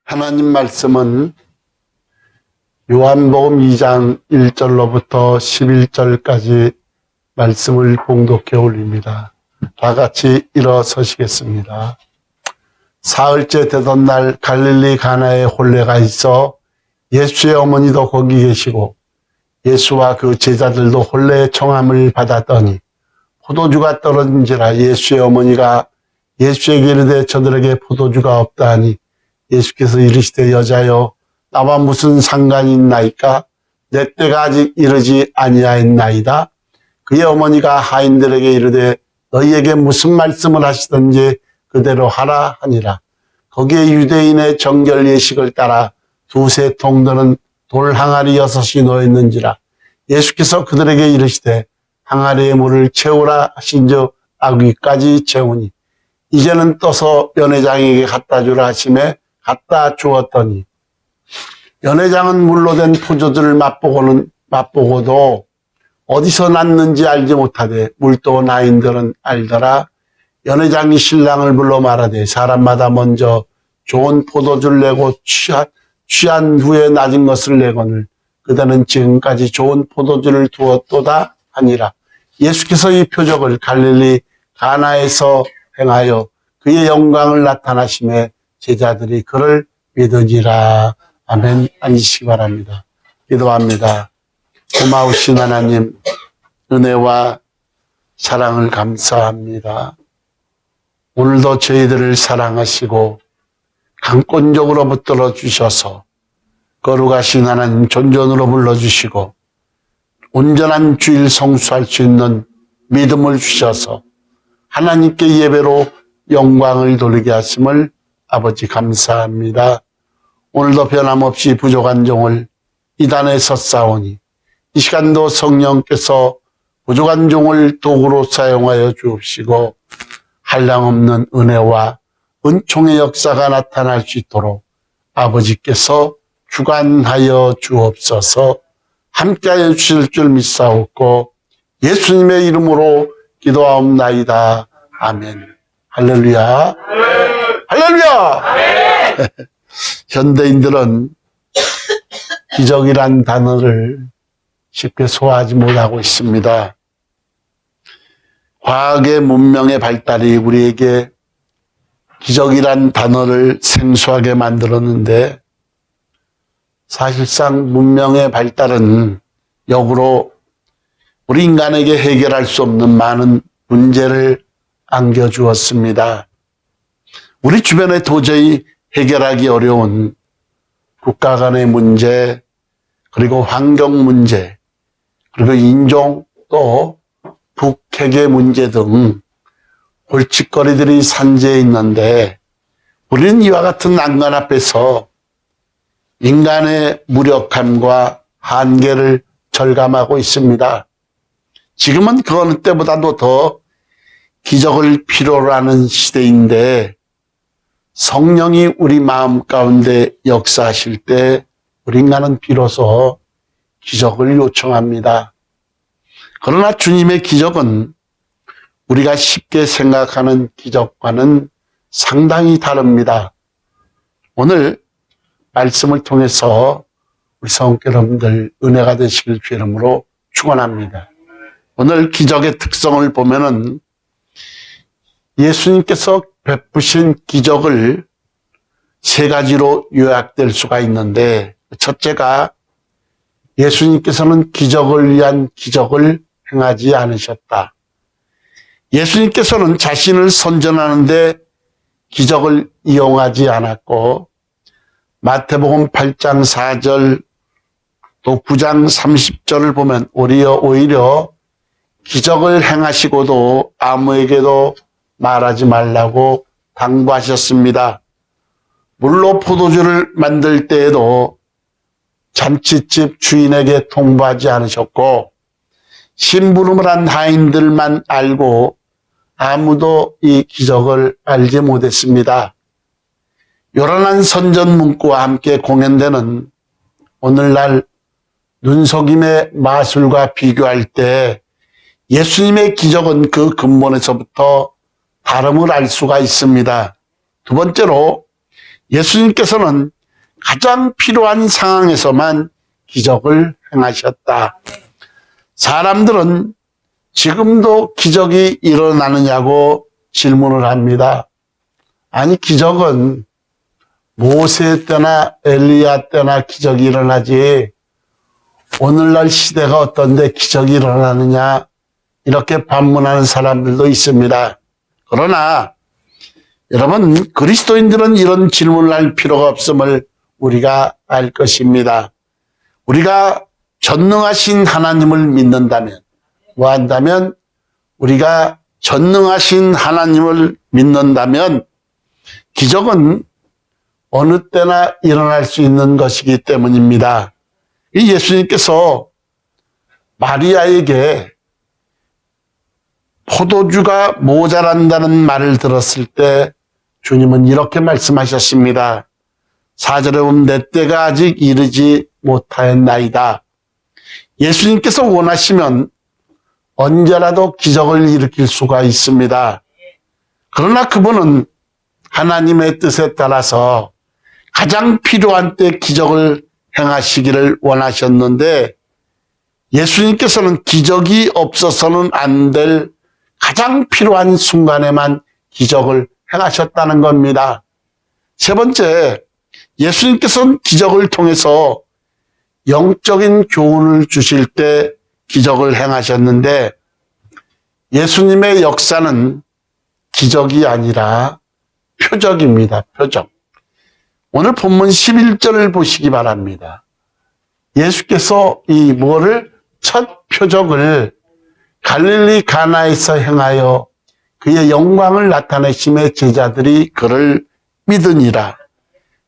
하나님 말씀은 요한복음 2장 1절로부터 11절까지 말씀을 봉독해 올립니다. 다 같이 일어서시겠습니다. 사흘째 되던 날 갈릴리 가나에 혼례가 있어 예수의 어머니도 거기 계시고 예수와 그 제자들도 혼례의 청함을 받았더니 포도주가 떨어진지라 예수의 어머니가 예수에게 이르되 저들에게 포도주가 없다 하니 예수께서 이르시되 여자여 나와 무슨 상관이 있나이까 내 때가 아직 이르지 아니하였나이다. 그의 어머니가 하인들에게 이르되 너희에게 무슨 말씀을 하시든지 그대로 하라 하니라. 거기에 유대인의 정결 예식을 따라 두세 통들은 돌 항아리 6이 놓였는지라. 예수께서 그들에게 이르시되 항아리에 물을 채우라 하신즉 아귀까지 채우니 이제는 떠서 연회장에게 갖다 주라 하시매 갖다 주었더니 연회장은 물로 된 포도주를 맛보고도 어디서 났는지 알지 못하되 물도 나인들은 알더라. 연회장이 신랑을 불러 말하되 사람마다 먼저 좋은 포도주를 내고 취한 후에 낮은 것을 내거늘 그대는 지금까지 좋은 포도주를 두었도다 하니라. 예수께서 이 표적을 갈릴리 가나에서 행하여 그의 영광을 나타나심에 제자들이 그를 믿으니라. 아멘. 앉으시기 바랍니다. 기도합니다. 고마우신 하나님, 은혜와 사랑을 감사합니다. 오늘도 저희들을 사랑하시고 강권적으로 붙들어 주셔서 거룩하신 하나님 존전으로 불러주시고 온전한 주일 성수할 수 있는 믿음을 주셔서 하나님께 예배로 영광을 돌리게 하심을 아버지 감사합니다. 오늘도 변함없이 부족한 종을 이 단에 섰사오니 이 시간도 성령께서 부족한 종을 도구로 사용하여 주옵시고 한량없는 은혜와 은총의 역사가 나타날 수 있도록 아버지께서 주관하여 주옵소서. 함께하여 주실 줄 믿사옵고 예수님의 이름으로 기도하옵나이다. 아멘. 할렐루야. 할렐루야. 현대인들은 기적이란 단어를 쉽게 소화하지 못하고 있습니다. 과학의 문명의 발달이 우리에게 기적이란 단어를 생소하게 만들었는데 사실상 문명의 발달은 역으로 우리 인간에게 해결할 수 없는 많은 문제를 안겨주었습니다. 우리 주변에 도저히 해결하기 어려운 국가 간의 문제, 그리고 환경 문제, 그리고 인종 또 북핵의 문제 등 골칫거리들이 산재해 있는데 우리는 이와 같은 난관 앞에서 인간의 무력함과 한계를 절감하고 있습니다. 지금은 그 어느 때보다도 더 기적을 필요로 하는 시대인데 성령이 우리 마음 가운데 역사하실 때 우리 인간은 비로소 기적을 요청합니다. 그러나 주님의 기적은 우리가 쉽게 생각하는 기적과는 상당히 다릅니다. 오늘 말씀을 통해서 우리 성도 여러분들 은혜가 되시길 주 이름으로 축원합니다. 오늘 기적의 특성을 보면은 예수님께서 베푸신 기적을 세 가지로 요약될 수가 있는데 첫째가 예수님께서는 기적을 위한 기적을 행하지 않으셨다. 예수님께서는 자신을 선전하는데 기적을 이용하지 않았고 마태복음 8장 4절 또 9장 30절을 보면 오히려 기적을 행하시고도 아무에게도 말하지 말라고 당부하셨습니다. 물로 포도주를 만들 때에도 잔치집 주인에게 통보하지 않으셨고 심부름을 한 하인들만 알고 아무도 이 기적을 알지 못했습니다. 요란한 선전 문구와 함께 공연되는 오늘날 눈속임의 마술과 비교할 때 예수님의 기적은 그 근본에서부터 다름을 알 수가 있습니다. 두 번째로 예수님께서는 가장 필요한 상황에서만 기적을 행하셨다. 사람들은 지금도 기적이 일어나느냐고 질문을 합니다. 아니, 기적은 모세 때나 엘리야 때나 기적이 일어나지 오늘날 시대가 어떤데 기적이 일어나느냐 이렇게 반문하는 사람들도 있습니다. 그러나 여러분, 그리스도인들은 이런 질문을 할 필요가 없음을 우리가 알 것입니다. 우리가 전능하신 하나님을 믿는다면, 뭐 한다면 우리가 전능하신 하나님을 믿는다면 기적은 어느 때나 일어날 수 있는 것이기 때문입니다. 예수님께서 마리아에게 포도주가 모자란다는 말을 들었을 때 주님은 이렇게 말씀하셨습니다. 4절에 보면 내 때가 아직 이르지 못하였나이다. 예수님께서 원하시면 언제라도 기적을 일으킬 수가 있습니다. 그러나 그분은 하나님의 뜻에 따라서 가장 필요한 때 기적을 행하시기를 원하셨는데 예수님께서는 기적이 없어서는 안 될 가장 필요한 순간에만 기적을 행하셨다는 겁니다. 세 번째, 예수님께서는 기적을 통해서 영적인 교훈을 주실 때 기적을 행하셨는데 예수님의 역사는 기적이 아니라 표적입니다. 표적. 오늘 본문 11절을 보시기 바랍니다. 예수께서 이 첫 표적을 갈릴리 가나에서 행하여 그의 영광을 나타내심에 제자들이 그를 믿으니라.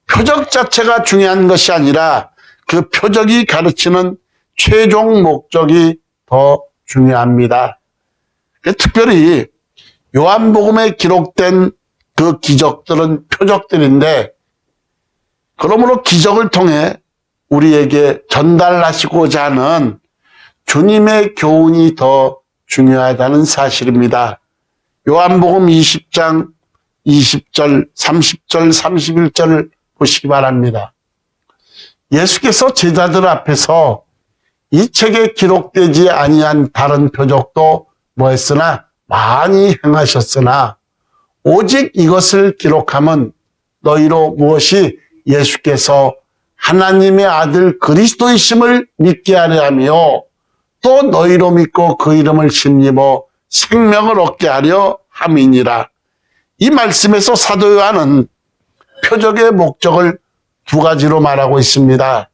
표적 자체가 중요한 것이 아니라 그 표적이 가르치는 최종 목적이 더 중요합니다. 특별히 요한복음에 기록된 그 기적들은 표적들인데 그러므로 기적을 통해 우리에게 전달하시고자 하는 주님의 교훈이 더 중요하다는 사실입니다. 요한복음 20장 20절, 30절, 31절을 보시기 바랍니다. 예수께서 제자들 앞에서 이 책에 기록되지 아니한 다른 표적도 뭐했으나 많이 행하셨으나 오직 이것을 기록함은 너희로 무엇이 예수께서 하나님의 아들 그리스도이심을 믿게 하려 하며 또 너희로 믿고 그 이름을 힘입어 생명을 얻게 하려 함이니라. 이 말씀에서 사도 요한은 표적의 목적을 두 가지로 말하고 있습니다.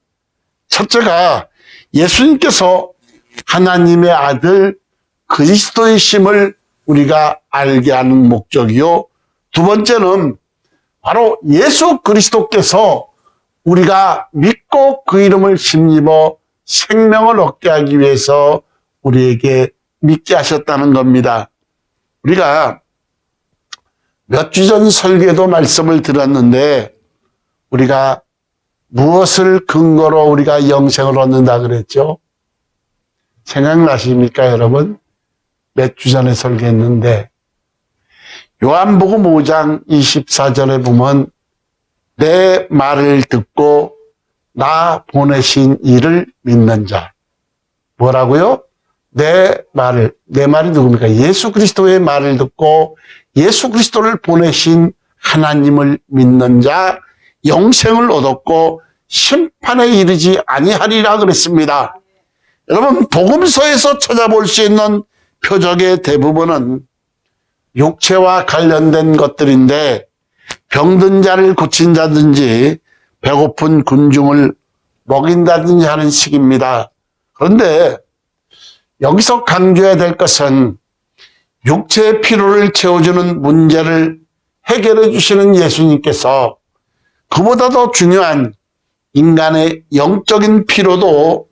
첫째가 예수님께서 하나님의 아들 그리스도이심을 우리가 알게 하는 목적이요. 두 번째는 바로 예수 그리스도께서 우리가 믿고 그 이름을 힘입어 생명을 얻게 하기 위해서 우리에게 믿게 하셨다는 겁니다. 우리가 몇 주 전 설교에도 말씀을 드렸는데 우리가 무엇을 근거로 우리가 영생을 얻는다 그랬죠? 생각나십니까, 여러분? 몇 주 전에 설교했는데 요한복음 5장 24절에 보면 내 말을 듣고 나 보내신 이를 믿는 자. 뭐라고요? 내 말이 누굽니까? 예수 그리스도의 말을 듣고 예수 그리스도를 보내신 하나님을 믿는 자, 영생을 얻었고 심판에 이르지 아니하리라 그랬습니다. 여러분, 복음서에서 찾아볼 수 있는 표적의 대부분은 육체와 관련된 것들인데 병든 자를 고친다든지 배고픈 군중을 먹인다든지 하는 식입니다. 그런데 여기서 강조해야 될 것은 육체의 필요를 채워주는 문제를 해결해 주시는 예수님께서 그보다 더 중요한 인간의 영적인 필요도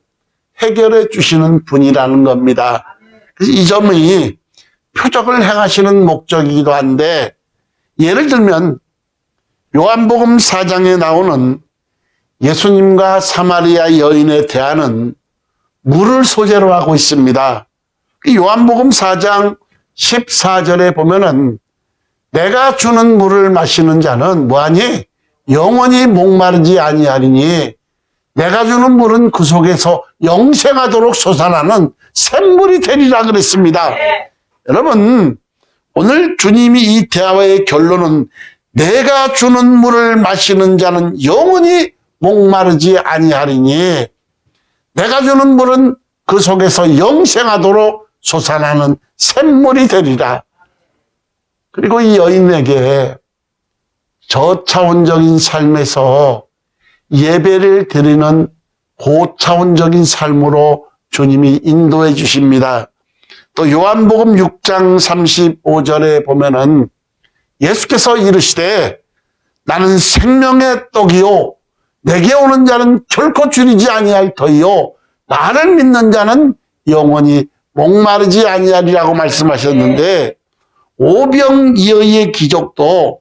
해결해 주시는 분이라는 겁니다. 그래서 이 점이 표적을 행하시는 목적이기도 한데 예를 들면 요한복음 4장에 나오는 예수님과 사마리아 여인의 대화는 물을 소재로 하고 있습니다. 요한복음 4장 14절에 보면은 내가 주는 물을 마시는 자는 뭐하니? 영원히 목마르지 아니하리니 내가 주는 물은 그 속에서 영생하도록 솟아나는 샘물이 되리라 그랬습니다. 여러분, 오늘 주님이 이 대화의 결론은 내가 주는 물을 마시는 자는 영원히 목마르지 아니하리니 내가 주는 물은 그 속에서 영생하도록 솟아나는 샘물이 되리라. 그리고 이 여인에게 저차원적인 삶에서 예배를 드리는 고차원적인 삶으로 주님이 인도해 주십니다. 또 요한복음 6장 35절에 보면은 예수께서 이르시되 나는 생명의 떡이요 내게 오는 자는 결코 줄이지 아니할 터이요 나를 믿는 자는 영원히 목마르지 아니하리라고 말씀하셨는데 오병이어의 기적도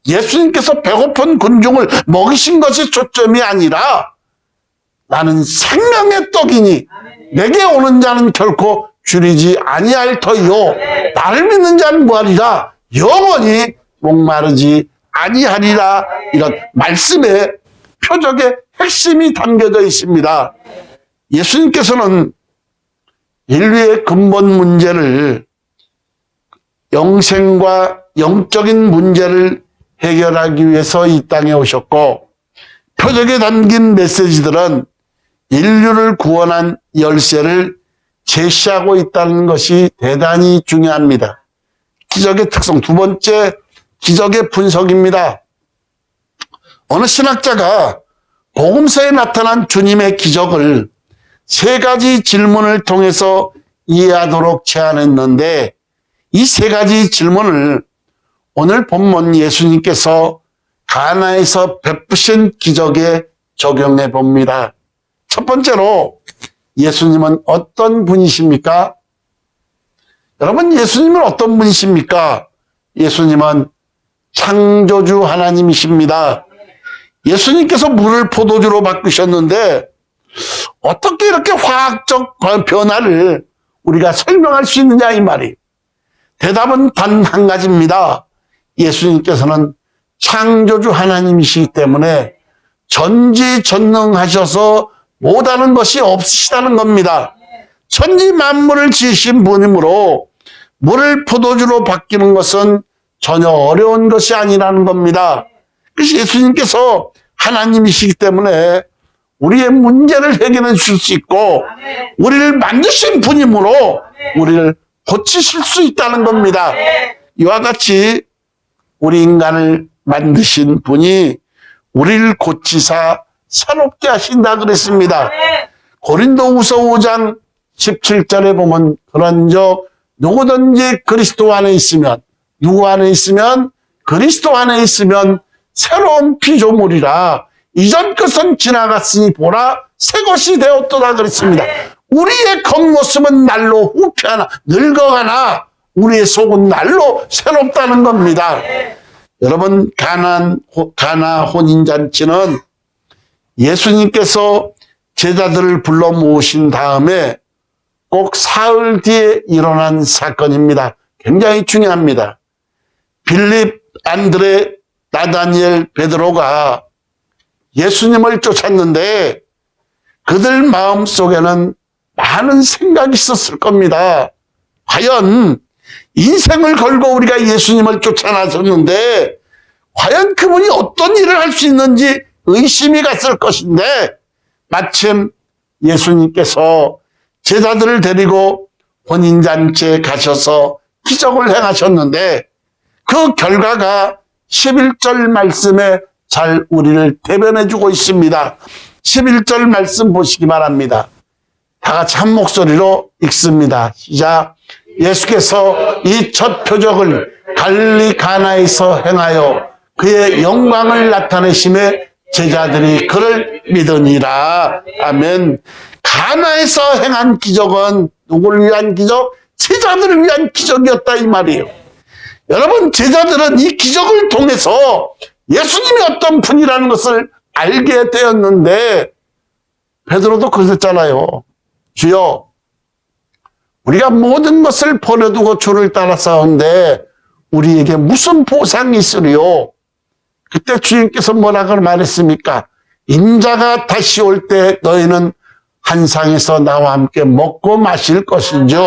예수님께서 배고픈 군중을 먹이신 것이 초점이 아니라 나는 생명의 떡이니 내게 오는 자는 결코 줄이지 아니할 터이요 나를 믿는 자는 뭐하리라 영원히 목마르지 아니하리라. 이런 말씀의 표적의 핵심이 담겨져 있습니다. 예수님께서는 인류의 근본 문제를 영생과 영적인 문제를 해결하기 위해서 이 땅에 오셨고 표적에 담긴 메시지들은 인류를 구원한 열쇠를 제시하고 있다는 것이 대단히 중요합니다. 기적의 특성 두 번째 기적의 분석입니다. 어느 신학자가 복음서에 나타난 주님의 기적을 세 가지 질문을 통해서 이해하도록 제안했는데 이 세 가지 질문을 오늘 본문 예수님께서 가나에서 베푸신 기적에 적용해 봅니다. 첫 번째로 예수님은 어떤 분이십니까? 여러분, 예수님은 어떤 분이십니까? 예수님은 창조주 하나님이십니다. 예수님께서 물을 포도주로 바꾸셨는데 어떻게 이렇게 화학적 변화를 우리가 설명할 수 있느냐 이 말이. 대답은 단 한 가지입니다. 예수님께서는 창조주 하나님이시기 때문에 전지전능하셔서 못하는 것이 없으시다는 겁니다. 천지 만물을 지으신 분이므로 물을 포도주로 바뀌는 것은 전혀 어려운 것이 아니라는 겁니다. 그래서 예수님께서 하나님이시기 때문에 우리의 문제를 해결해 주실 수 있고 우리를 만드신 분이므로 우리를 고치실 수 있다는 겁니다. 이와 같이 우리 인간을 만드신 분이 우리를 고치사 새롭게 하신다 그랬습니다. 고린도후서 5장 17절에 보면 그런즉 누구든지 그리스도 안에 있으면 누구 안에 있으면 그리스도 안에 있으면 새로운 피조물이라 이전 것은 지나갔으니 보라 새 것이 되었도다 그랬습니다. 우리의 겉모습은 날로 후패하나 늙어가나 우리의 속은 날로 새롭다는 겁니다. 여러분, 가나 혼인잔치는 예수님께서 제자들을 불러 모으신 다음에 꼭 사흘 뒤에 일어난 사건입니다. 굉장히 중요합니다. 빌립, 안드레, 나다니엘, 베드로가 예수님을 쫓았는데 그들 마음속에는 많은 생각이 있었을 겁니다. 과연 인생을 걸고 우리가 예수님을 쫓아 나섰는데 과연 그분이 어떤 일을 할 수 있는지 의심이 갔을 것인데 마침 예수님께서 제자들을 데리고 혼인잔치에 가셔서 기적을 행하셨는데 그 결과가 11절 말씀에 잘 우리를 대변해 주고 있습니다. 11절 말씀 보시기 바랍니다. 다 같이 한 목소리로 읽습니다. 시작. 예수께서 이 첫 표적을 갈릴리 가나에서 행하여 그의 영광을 나타내심에 제자들이 그를 믿으니라. 아멘. 가나에서 행한 기적은 누구를 위한 기적? 제자들을 위한 기적이었다 이 말이에요. 여러분, 제자들은 이 기적을 통해서 예수님이 어떤 분이라는 것을 알게 되었는데 베드로도 그랬잖아요. 주여, 우리가 모든 것을 버려두고 주를 따라 싸우는데 우리에게 무슨 보상이 있으리요? 그때 주님께서 뭐라고 말했습니까? 인자가 다시 올 때 너희는 한 상에서 나와 함께 먹고 마실 것인즉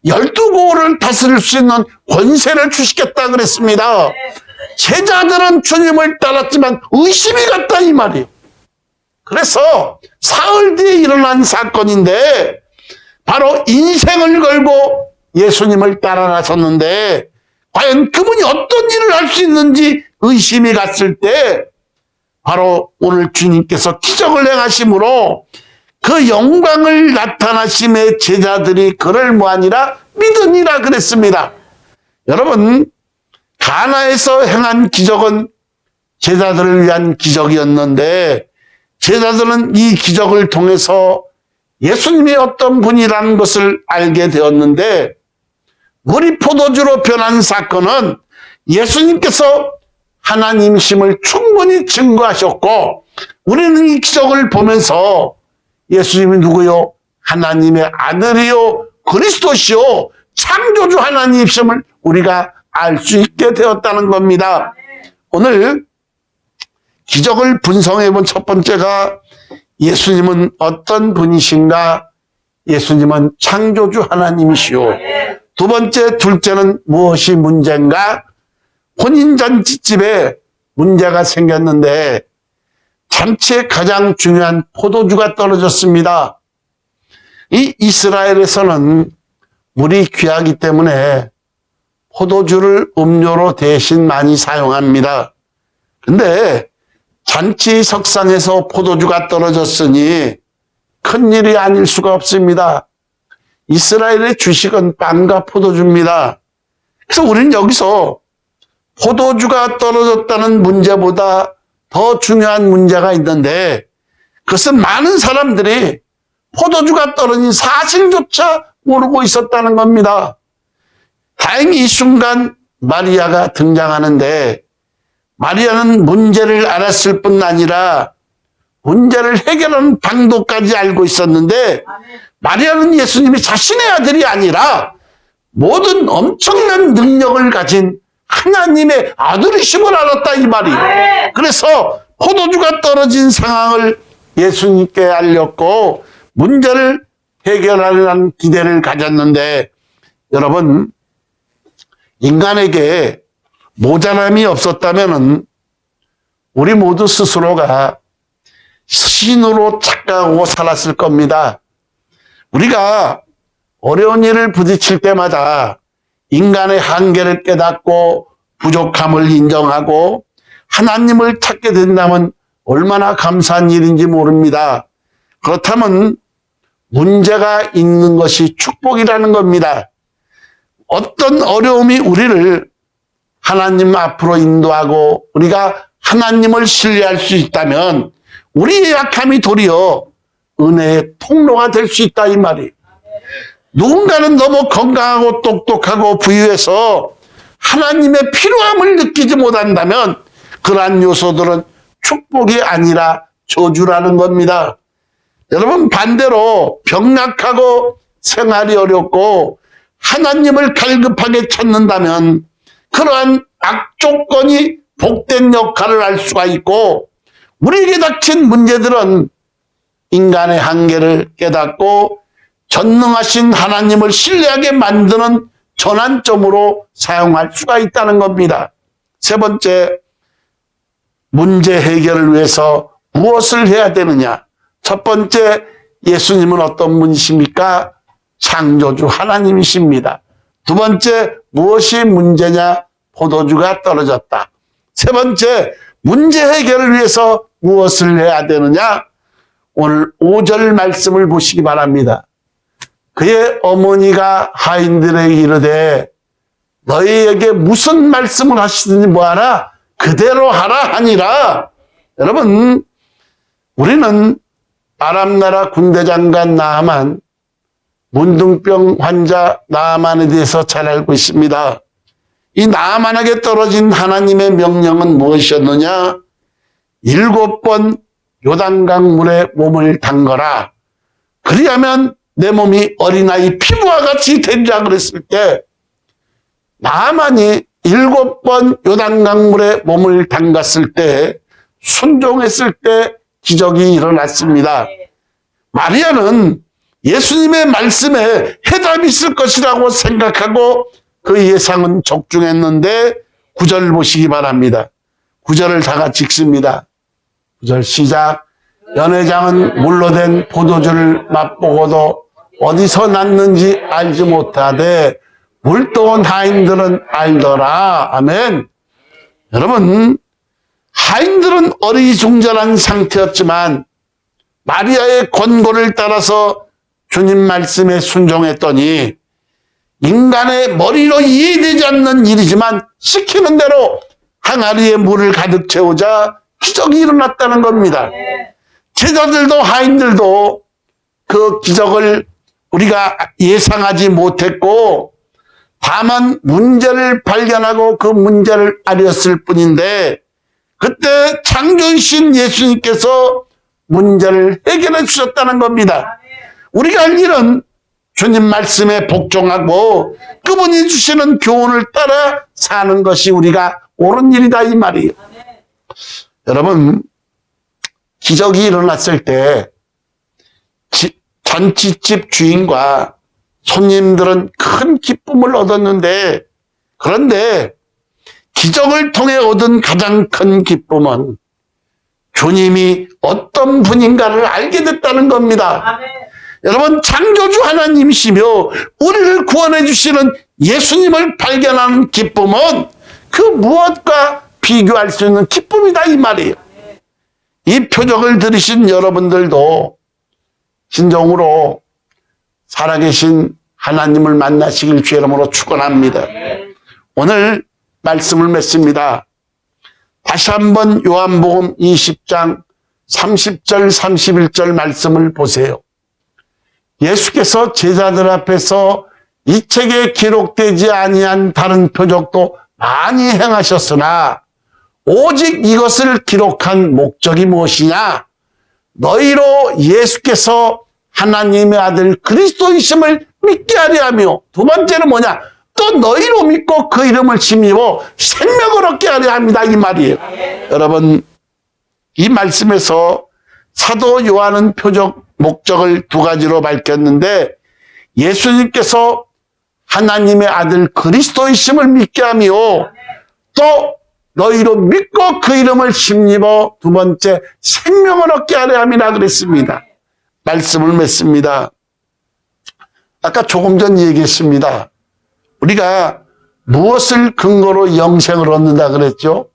12고을을 다스릴 수 있는 권세를 주시겠다 그랬습니다. 제자들은 주님을 따랐지만 의심이 갔다 이 말이에요. 그래서 사흘 뒤에 일어난 사건인데 바로 인생을 걸고 예수님을 따라 나섰는데 과연 그분이 어떤 일을 할 수 있는지 의심이 갔을 때 바로 오늘 주님께서 기적을 행하심으로 그 영광을 나타나심에 제자들이 그를 뭐하니라 믿으니라 그랬습니다. 여러분, 가나에서 행한 기적은 제자들을 위한 기적이었는데 제자들은 이 기적을 통해서 예수님이 어떤 분이라는 것을 알게 되었는데 물이 포도주로 변한 사건은 예수님께서 하나님이심을 충분히 증거하셨고 우리는 이 기적을 보면서 예수님이 누구요? 하나님의 아들이요 그리스도시요 창조주 하나님이심을 우리가 알 수 있게 되었다는 겁니다. 오늘 기적을 분석해 본 첫 번째가 예수님은 어떤 분이신가? 예수님은 창조주 하나님이시오. 두 번째, 둘째는 무엇이 문제인가? 혼인잔치집에 문제가 생겼는데 잔치에 가장 중요한 포도주가 떨어졌습니다. 이 이스라엘에서는 물이 귀하기 때문에 포도주를 음료로 대신 많이 사용합니다. 근데 잔치 석상에서 포도주가 떨어졌으니 큰일이 아닐 수가 없습니다. 이스라엘의 주식은 빵과 포도주입니다. 그래서 우리는 여기서 포도주가 떨어졌다는 문제보다 더 중요한 문제가 있는데 그것은 많은 사람들이 포도주가 떨어진 사실조차 모르고 있었다는 겁니다. 다행히 이 순간 마리아가 등장하는데 마리아는 문제를 알았을 뿐 아니라 문제를 해결하는 방도까지 알고 있었는데 마리아는 예수님이 자신의 아들이 아니라 모든 엄청난 능력을 가진 하나님의 아들이심을 알았다 이 말이에요. 그래서 포도주가 떨어진 상황을 예수님께 알렸고 문제를 해결하려는 기대를 가졌는데 여러분 인간에게 모자람이 없었다면 우리 모두 스스로가 신으로 착각하고 살았을 겁니다. 우리가 어려운 일을 부딪힐 때마다 인간의 한계를 깨닫고 부족함을 인정하고 하나님을 찾게 된다면 얼마나 감사한 일인지 모릅니다. 그렇다면 문제가 있는 것이 축복이라는 겁니다. 어떤 어려움이 우리를 하나님 앞으로 인도하고 우리가 하나님을 신뢰할 수 있다면 우리의 약함이 도리어 은혜의 통로가 될 수 있다 이 말이에요. 누군가는 너무 건강하고 똑똑하고 부유해서 하나님의 필요함을 느끼지 못한다면 그러한 요소들은 축복이 아니라 저주라는 겁니다. 여러분 반대로 병약하고 생활이 어렵고 하나님을 갈급하게 찾는다면 그러한 악조건이 복된 역할을 할 수가 있고 우리에게 닥친 문제들은 인간의 한계를 깨닫고 전능하신 하나님을 신뢰하게 만드는 전환점으로 사용할 수가 있다는 겁니다. 세 번째, 문제 해결을 위해서 무엇을 해야 되느냐? 첫 번째, 예수님은 어떤 분이십니까? 창조주 하나님이십니다. 두 번째, 무엇이 문제냐? 포도주가 떨어졌다. 세 번째, 문제 해결을 위해서 무엇을 해야 되느냐? 오늘 5절 말씀을 보시기 바랍니다. 그의 어머니가 하인들에게 이르되 너희에게 무슨 말씀을 하시든지 뭐하라? 그대로 하라 하니라. 여러분, 우리는 아람 나라 군대 장관 나아만, 문둥병 환자 나아만에 대해서 잘 알고 있습니다. 이 나아만에게 떨어진 하나님의 명령은 무엇이었느냐? 7번 요단강 물에 몸을 담거라. 그리하면 내 몸이 어린아이 피부와 같이 되리라 그랬을 때 나아만이 7번 요단강물에 몸을 담갔을 때, 순종했을 때 기적이 일어났습니다. 마리아는 예수님의 말씀에 해답이 있을 것이라고 생각하고 그 예상은 적중했는데 9절 보시기 바랍니다. 9절을 다 같이 읽습니다. 9절 시작. 연회장은 물로 된 포도주를 맛보고도 어디서 났는지 알지 못하되 물도온 하인들은 알더라. 아멘. 여러분, 하인들은 어리둥절한 상태였지만 마리아의 권고를 따라서 주님 말씀에 순종했더니 인간의 머리로 이해되지 않는 일이지만 시키는 대로 항아리에 물을 가득 채우자 기적이 일어났다는 겁니다. 제자들도 하인들도 그 기적을 우리가 예상하지 못했고 다만 문제를 발견하고 그 문제를 알렸을 뿐인데 그때 창조이신 예수님께서 문제를 해결해 주셨다는 겁니다. 우리가 할 일은 주님 말씀에 복종하고 그분이 주시는 교훈을 따라 사는 것이 우리가 옳은 일이다 이 말이에요. 여러분, 기적이 일어났을 때 잔치집 주인과 손님들은 큰 기쁨을 얻었는데 그런데 기적을 통해 얻은 가장 큰 기쁨은 주님이 어떤 분인가를 알게 됐다는 겁니다. 아멘. 여러분, 창조주 하나님이시며 우리를 구원해 주시는 예수님을 발견하는 기쁨은 그 무엇과 비교할 수 있는 기쁨이다 이 말이에요. 이 표적을 들으신 여러분들도 진정으로 살아계신 하나님을 만나시길 주의 이름으로 축원합니다. 오늘 말씀을 맺습니다. 다시 한번 요한복음 20장 30절 31절 말씀을 보세요. 예수께서 제자들 앞에서 이 책에 기록되지 아니한 다른 표적도 많이 행하셨으나 오직 이것을 기록한 목적이 무엇이냐? 너희로 예수께서 하나님의 아들 그리스도이심을 믿게 하려 하며 두 번째는 뭐냐? 또 너희로 믿고 그 이름을 힘입어 생명을 얻게 하려 합니다. 이 말이에요. 여러분, 이 말씀에서 사도 요한은 표적 목적을 두 가지로 밝혔는데 예수님께서 하나님의 아들 그리스도이심을 믿게 하며 또 너희로 믿고 그 이름을 힘입어 두 번째 생명을 얻게 하려 함이라 그랬습니다. 말씀을 맺습니다. 아까 조금 전 얘기했습니다. 우리가 무엇을 근거로 영생을 얻는다 그랬죠?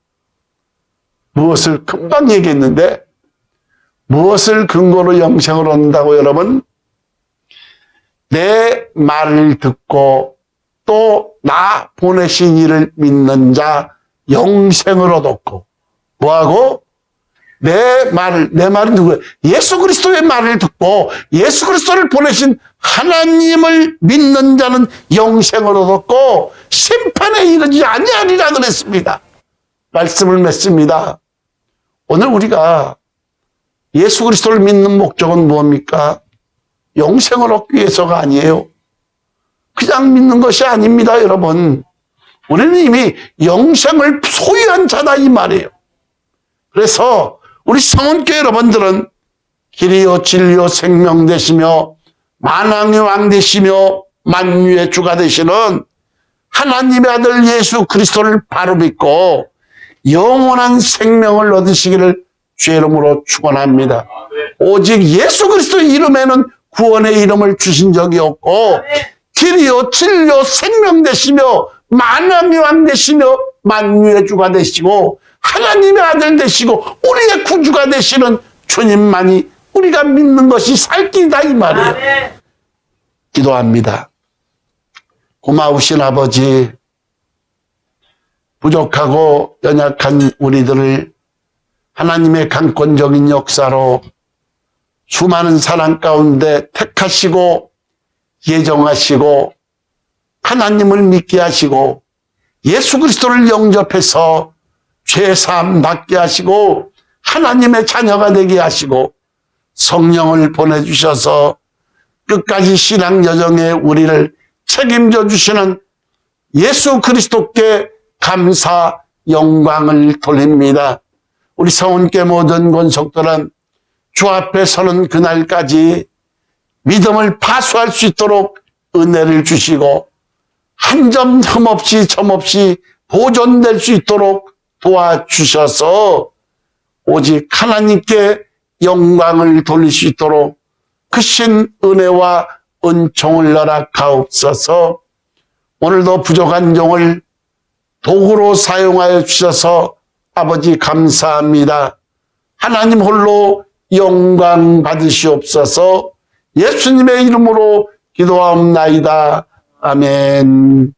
무엇을 금방 얘기했는데 무엇을 근거로 영생을 얻는다고 여러분? 내 말을 듣고 또 나 보내신 이를 믿는 자 영생을 얻었고 뭐하고? 내 말은 누구예요? 예수 그리스도의 말을 듣고 예수 그리스도를 보내신 하나님을 믿는 자는 영생을 얻었고 심판에 이르지 아니하리라 그랬습니다. 말씀을 맺습니다. 오늘 우리가 예수 그리스도를 믿는 목적은 무엇입니까? 영생을 얻기 위해서가 아니에요. 그냥 믿는 것이 아닙니다, 여러분. 우리는 이미 영생을 소유한 자다 이 말이에요. 그래서 우리 성원교회 여러분들은 길이요 진리요 생명 되시며 만왕의 왕 되시며 만유의 주가 되시는 하나님의 아들 예수 그리스도를 바로 믿고 영원한 생명을 얻으시기를 주의 이름으로 축원합니다. 오직 예수 그리스도의 이름에는 구원의 이름을 주신 적이 없고 길이요 진리요 생명 되시며 만왕의 왕 되시며 만유의 주가 되시고 하나님의 아들 되시고 우리의 구주가 되시는 주님만이 우리가 믿는 것이 살 길이다 이 말이에요. 기도합니다. 고마우신 아버지, 부족하고 연약한 우리들을 하나님의 강권적인 역사로 수많은 사람 가운데 택하시고 예정하시고 하나님을 믿게 하시고 예수 그리스도를 영접해서 죄사함 받게 하시고 하나님의 자녀가 되게 하시고 성령을 보내주셔서 끝까지 신앙 여정에 우리를 책임져 주시는 예수 그리스도께 감사 영광을 돌립니다. 우리 성은교 모든 권속들은 주 앞에 서는 그날까지 믿음을 파수할 수 있도록 은혜를 주시고 한 점 흠없이 보존될 수 있도록 도와주셔서 오직 하나님께 영광을 돌릴 수 있도록 크신 은혜와 은총을 허락하옵소서. 오늘도 부족한 종을 도구로 사용하여 주셔서 아버지 감사합니다. 하나님 홀로 영광 받으시옵소서. 예수님의 이름으로 기도하옵나이다. 아멘.